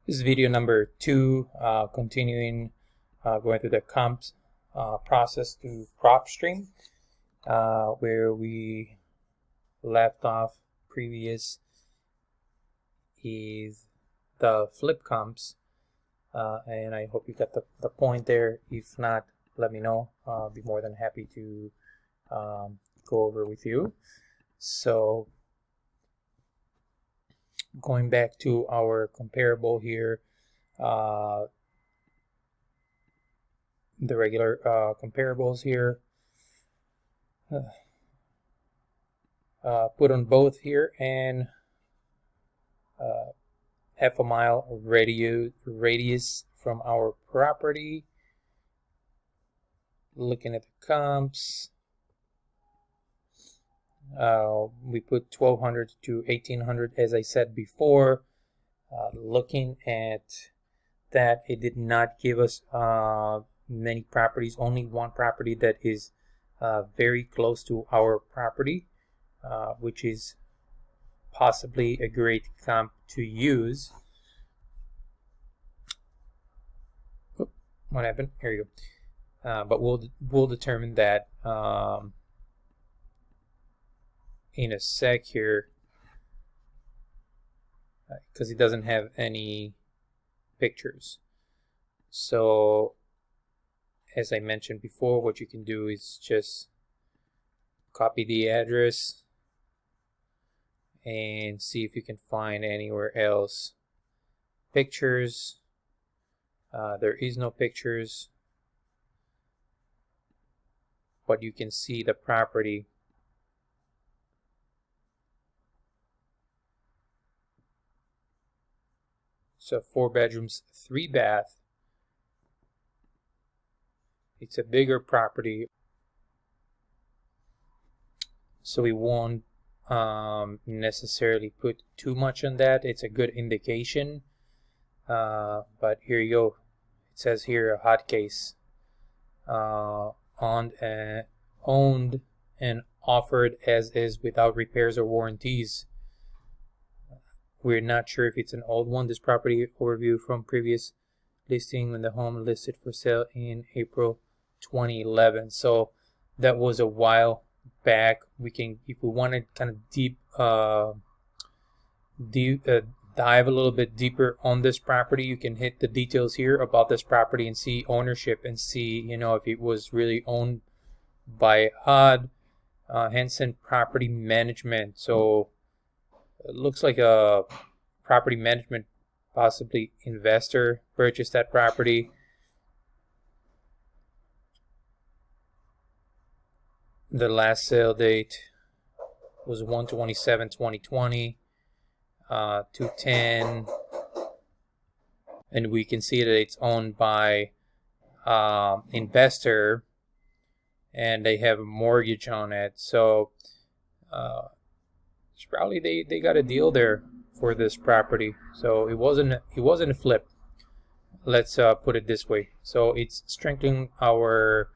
This is video number 2, continuing going through the comps process to PROPSTREAM, where we left off previous is the flip comps, and I hope you got the point there. If not, let me know. I'll be more than happy to go over with you. So going back to our comparable here, the regular comparables here, put on both here, and half a mile radius from our property. Looking at the comps, we put 1200 to 1800 as I said before. Looking at that, it did not give us many properties, only one property that is very close to our property, which is possibly a great comp to use. Oop, what happened? Here you go. But we'll determine that in a sec here, because it doesn't have any pictures. So as I mentioned before, what you can do is just copy the address and see if you can find anywhere else pictures. There is no pictures, but you can see the property. So 4 bedrooms, 3 bath. It's a bigger property, so we won't necessarily put too much on that. It's a good indication, but here you go. It says here a hot case, owned and offered as is without repairs or warranties. We're not sure if it's an old one. This property overview from previous listing when the home listed for sale in April 2011. So that was a while back. We can, if we want to kind of dive a little bit deeper on this property, you can hit the details here about this property and see ownership and see, you know, if it was really owned by HUD, Henson Property Management. So it looks like a property management, possibly investor, purchased that property. The last sale date was 1/27/2020, 210, and we can see that it's owned by investor, and they have a mortgage on it. So it's probably they got a deal there for this property. So it wasn't a flip. Let's put it this way. So it's strengthening our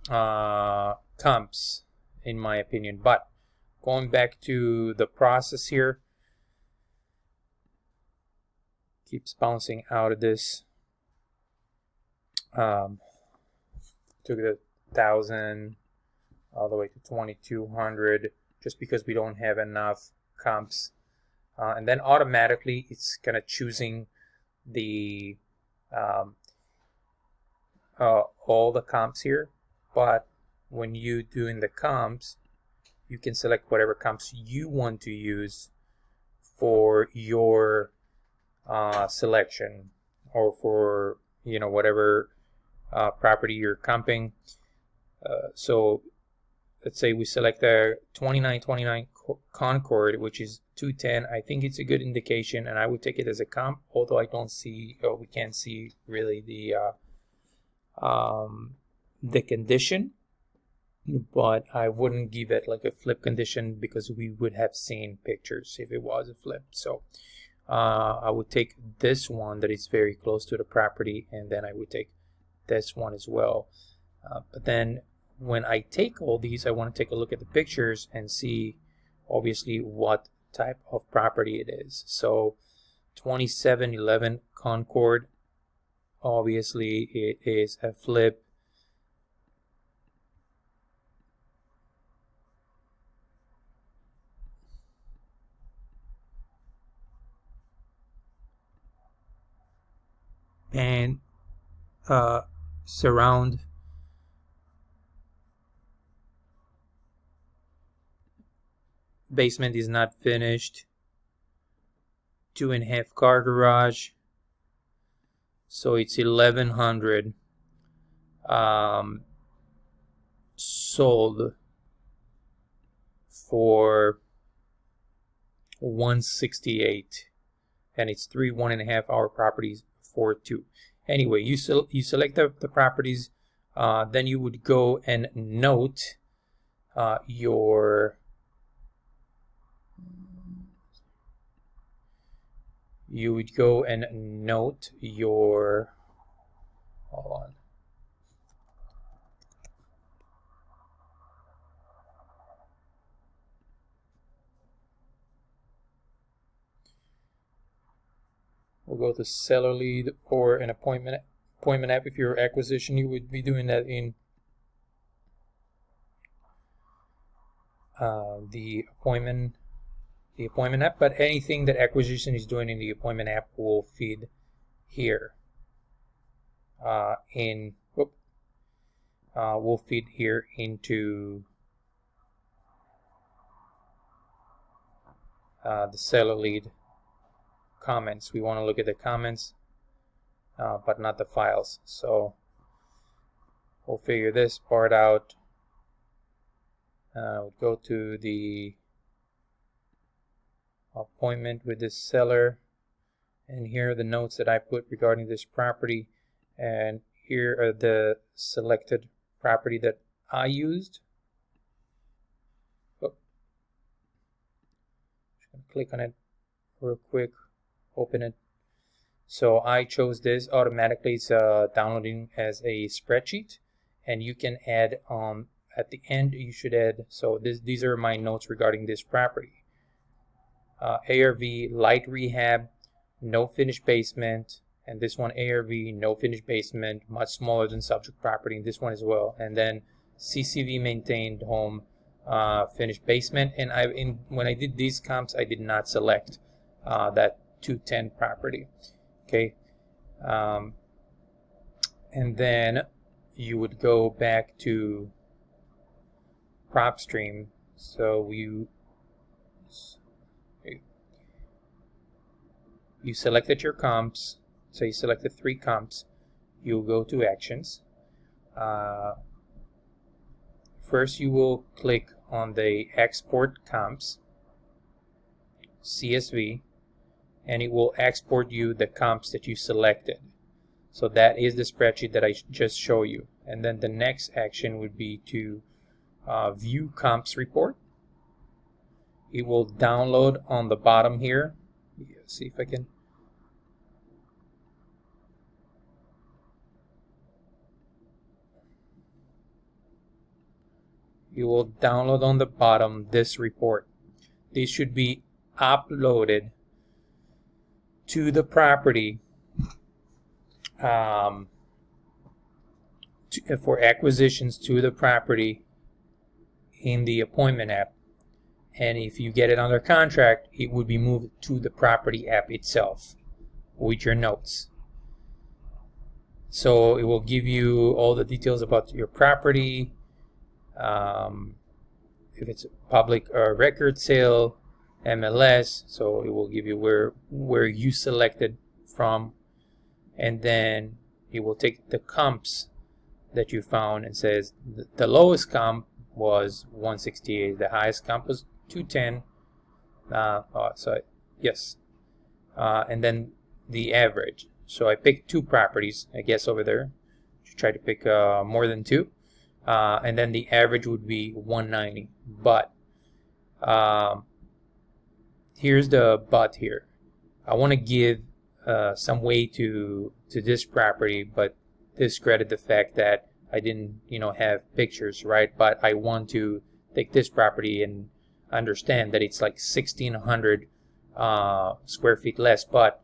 comps, in my opinion. But going back to the process here, keeps bouncing out of this. Took the 1,000 all the way to 2,200, just because we don't have enough comps, and then automatically it's kind of choosing the all the comps here. But when you doing the comps, you can select whatever comps you want to use for your selection, or for, you know, whatever property you're comping. So let's say we select the 2929 Concord, which is 210. I think it's a good indication, and I would take it as a comp, although I don't see, or we can't see really the condition. But I wouldn't give it like a flip condition, because we would have seen pictures if it was a flip. So I would take this one that is very close to the property, and then I would take this one as well. But then when I take all these, I want to take a look at the pictures and see obviously what type of property it is. So 2711 Concord. Obviously, it is a flip. And surround basement is not finished. 2.5 car garage. So it's 1100. Sold for 168, and it's 3 1.5 hour properties for 2. Anyway, you select the properties, then you would go and note your hold on. We'll go to seller lead or an appointment app. If you're acquisition, you would be doing that in the appointment app, but anything that acquisition is doing in the appointment app will feed here. Will feed here into the seller lead comments. We want to look at the comments, but not the files. So we'll figure this part out. We'll go to the appointment with this seller, and here are the notes that I put regarding this property, and here are the selected property that I used. Just gonna click on it real quick, open it. So I chose this automatically. It's downloading as a spreadsheet, and you can add at the end. You should add. So these are my notes regarding this property. ARV light rehab, no finished basement, and this one ARV no finished basement, much smaller than subject property, and this one as well. And then CCV maintained home, finished basement. And when I did these comps, I did not select that 210 property. Okay, and then you would go back to PROPSTREAM. So you selected your comps. So you selected 3 comps. You'll go to actions. First, you will click on the export comps, CSV, and it will export you the comps that you selected. So that is the spreadsheet that I just showed you. And then the next action would be to view comps report. It will download on the bottom here. See if I can. You will download on the bottom this report. This should be uploaded to the property for acquisitions to the property in the appointment app. And if you get it under contract, it would be moved to the property app itself with your notes. So it will give you all the details about your property, if it's a public record sale, MLS, so it will give you where you selected from, and then it will take the comps that you found and says the lowest comp was 168, the highest comp was 210. And then the average. So I picked 2 properties, I guess over there. You try to pick more than 2. And then the average would be 190. But here's the but here. I want to give some weight to this property, but discredit the fact that I didn't, have pictures, right? But I want to take this property and understand that it's like 1,600 square feet less, but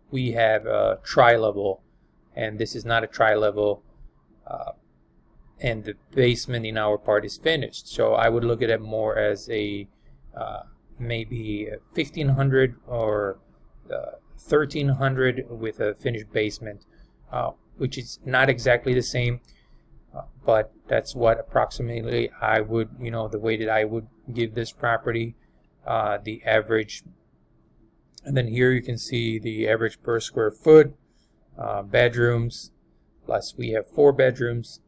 we have a tri-level, and this is not a tri-level, and the basement in our part is finished. So I would look at it more as a maybe 1500 or 1300 with a finished basement, which is not exactly the same, but that's what approximately I would, the way that I would give this property, the average. And then here you can see the average per square foot, bedrooms, plus we have 4 bedrooms.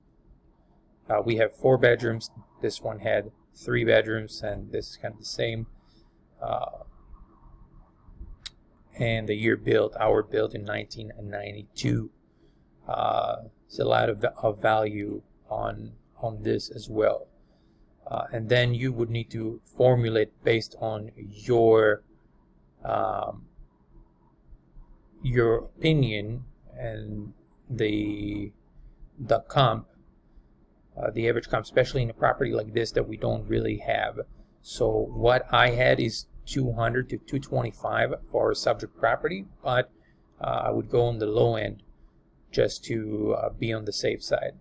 We have 4 bedrooms. This one had 3 bedrooms, and this is kind of the same. And the year built, our built in 1992. It's a lot of value on this as well. And then you would need to formulate based on your opinion and the comp, the average comp, especially in a property like this that we don't really have. So what I had is 200 to 225 for a subject property, but I would go on the low end just to be on the safe side.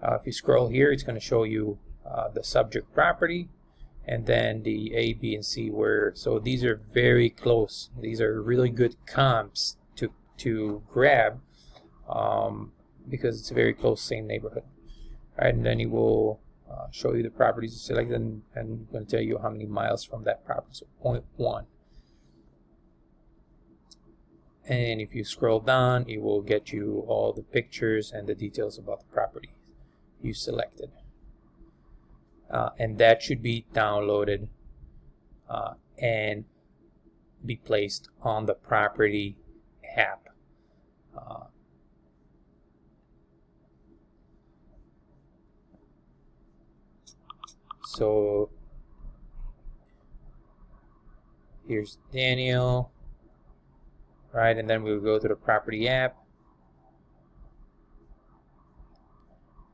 If you scroll here, it's going to show you the subject property, and then the A, B, and C were, so these are very close. These are really good comps to grab because it's a very close, same neighborhood. All right, and then it will show you the properties you selected, and I'm going to tell you how many miles from that property, so 0.1. And if you scroll down, it will get you all the pictures and the details about the property you selected. And that should be downloaded and be placed on the property app. So here's Daniel, right? And then we'll go to the property app.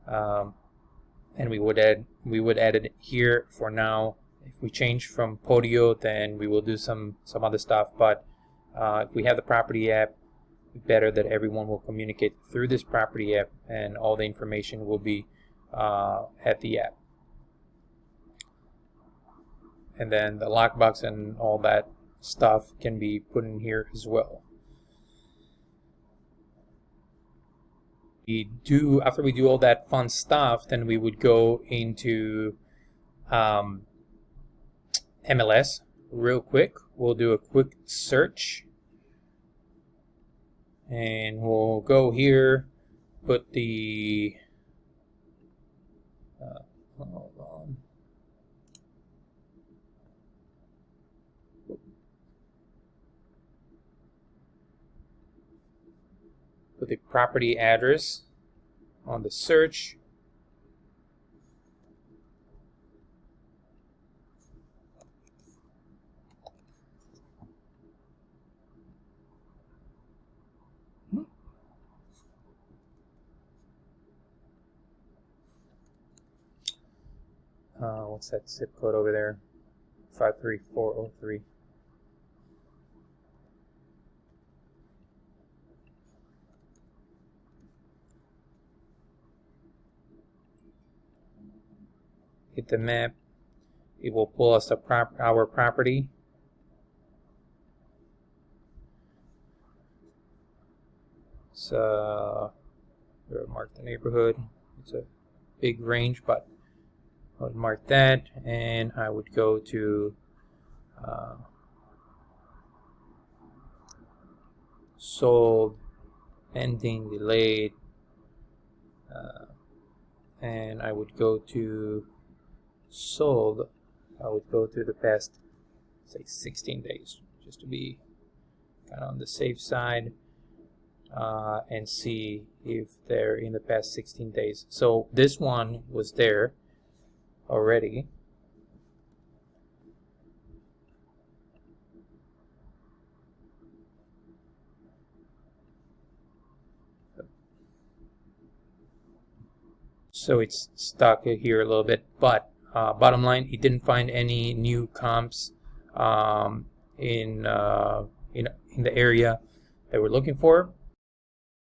And we would add it here for now. If we change from Podio, then we will do some other stuff. But if we have the property app, it's better that everyone will communicate through this property app, and all the information will be at the app. And then the lockbox and all that stuff can be put in here as well. After we do all that fun stuff, then we would go into MLS real quick. We'll do a quick search, and we'll go here, put the hold on. Put the property address on the search. What's that zip code over there? 53403. Hit the map. It will pull us our property. So we'll mark the neighborhood. It's a big range, but I would mark that, and I would go to sold, pending, delayed, and I would go to sold. I would go to the past, say, 16 days, just to be kind of on the safe side, and see if they're in the past 16 days. So this one was there already. So it's stuck here a little bit, but bottom line, he didn't find any new comps in the area. that we're looking for.